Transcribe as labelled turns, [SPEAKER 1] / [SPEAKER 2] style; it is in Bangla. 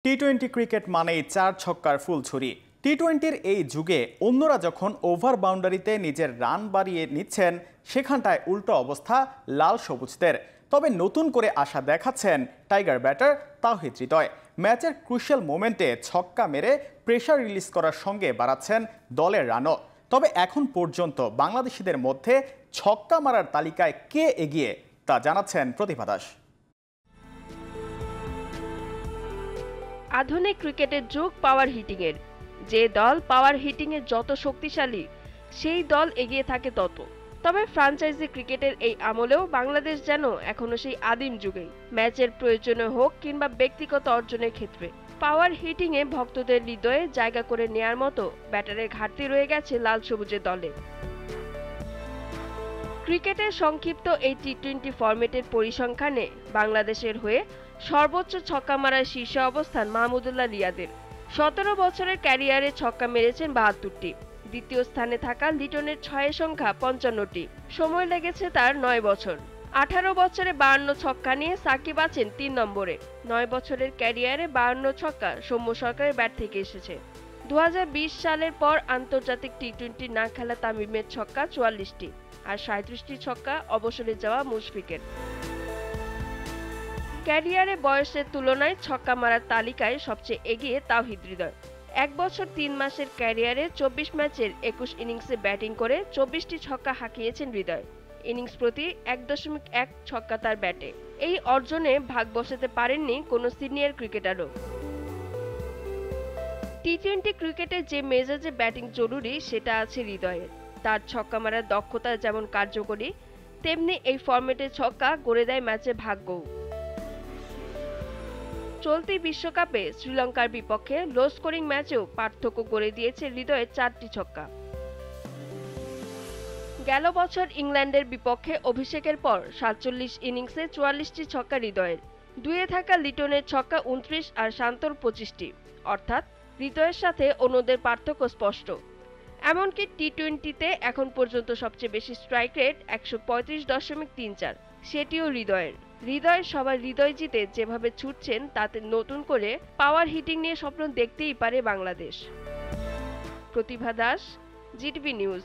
[SPEAKER 1] টি-20 ক্রিকেট মানেই ৪ ছক্কার ফুলঝুরি। টি-20-র এই যুগে অন্যরা যখন ওভার বাউন্ডারিতে নিজের রান বাড়িয়ে নিচ্ছেন, সেখানটায় উল্টো অবস্থা লাল সবুজদের। তবে নতুন করে আশা দেখাচ্ছেন টাইগার ব্যাটার তাওহিদ হৃদয়। ম্যাচের ক্রুশিয়াল মোমেন্টে ছক্কা মেরে প্রেসার রিলিজ করার সঙ্গে বাড়াচ্ছেন দলের রানও। তবে এখন পর্যন্ত বাংলাদেশিদের মধ্যে ছক্কা মারার তালিকায় কে এগিয়ে তা জানাচ্ছেন প্রতিভা দাস।
[SPEAKER 2] আধুনিক ক্রিকেটের যুগ পাওয়ার হিটিংয়ের। যে দল পাওয়ার হিটিংয়ে যত শক্তিশালী, সেই দল এগিয়ে থাকে তত। তবে ফ্র্যাঞ্চাইজি ক্রিকেটের এই আমলেও বাংলাদেশ যেন এখনো সেই আদিম যুগেই। ম্যাচের প্রয়োজনে হোক কিংবা ব্যক্তিগত অর্জনের ক্ষেত্রে পাওয়ার হিটিংয়ে ভক্তদের হৃদয়ে জায়গা করে নেয়ার মতো ব্যাটারের ঘাটতি রয়ে গেছে লাল সবুজের দলে। ক্রিকেটের সংক্ষিপ্ত এই টি-20 ফরম্যাটের পরিসংখ্যানে বাংলাদেশের হয়ে সর্বোচ্চ ছক্কা মারার শীর্ষে অবস্থান মাহমুদুল্লাহ রিয়াদের। ১৭ বছরের ক্যারিয়ারে ছক্কা মেরেছেন ৭২টি। দ্বিতীয় স্থানে থাকা লিটনের ৬ সংখ্যা ৫৫টি। সময় লেগেছে তার ৯ বছর। ১৮ বছরে ৫২ ছক্কা নিয়ে সাকিব আছেন ৩ নম্বরে। ৯ বছরের ক্যারিয়ারে ৫২ ছক্কা সৌম্য সরকারের ব্যাট থেকে এসেছে। ২০২০ সালের পর আন্তর্জাতিক টি-20 না খেলা তামিমের ছক্কা ৪৪টি, আর ৩৭টি ছক্কা অবসরে যাওয়া মুশফিকের। ক্যারিয়ারে বয়সের তুলনায় ছক্কা মারার তালিকায় সবচেয়ে এগিয়ে তাওহিদ হৃদয়। ১ বছর ৩ মাসের ক্যারিয়ারে ২৪ ম্যাচের ২১ ইনিংসে ব্যাটিং করে ২৪টি ছক্কা হাঁকিয়েছেন হৃদয়। ইনিংস প্রতি ১.১ ছক্কা তার ব্যাটে। এই অর্জনে ভাগ বসাতে পারেননি কোনো সিনিয়র ক্রিকেটারও। টি-20 ক্রিকেটে যে মেজাজে ব্যাটিং জরুরি সেটা আছে হৃদয়ের। তার ছক্কা মারার দক্ষতা যেমন কার্যকরী, তেমনি এই ফরম্যাটে ছক্কা গড়ে দেয় ম্যাচে ভাগ্যও। চলতি বিশ্বকাপে শ্রীলঙ্কার বিপক্ষে লো স্কোরিং ম্যাচেও পার্থক্য গড়ে দিয়েছে হৃদয়ের ৪টি ছক্কা। গেল বছর ইংল্যান্ডের বিপক্ষে অভিষেকের পর ৪৭ ইনিংসে ৪৪টি ছক্কা হৃদয়ের। দুয়ে থাকা লিটনের ছক্কা ২৯ আর শান্তর ২৫টি। অর্থাৎ হৃদয়ের সাথে অন্যদের পার্থক্য স্পষ্ট। এমনকি টি-20-তে এখন পর্যন্ত সবচেয়ে বেশি স্ট্রাইক রেট ১৩৫.৩৪, সেটিও হৃদয়ের। হৃদয় সবার হৃদয় জিতে যেভাবে ছুটছেন, তাতে নতুন করে পাওয়ার হিটিং নিয়ে স্বপ্ন দেখতেই পারে বাংলাদেশ। প্রতিভা দাস, জিটিভি নিউজ।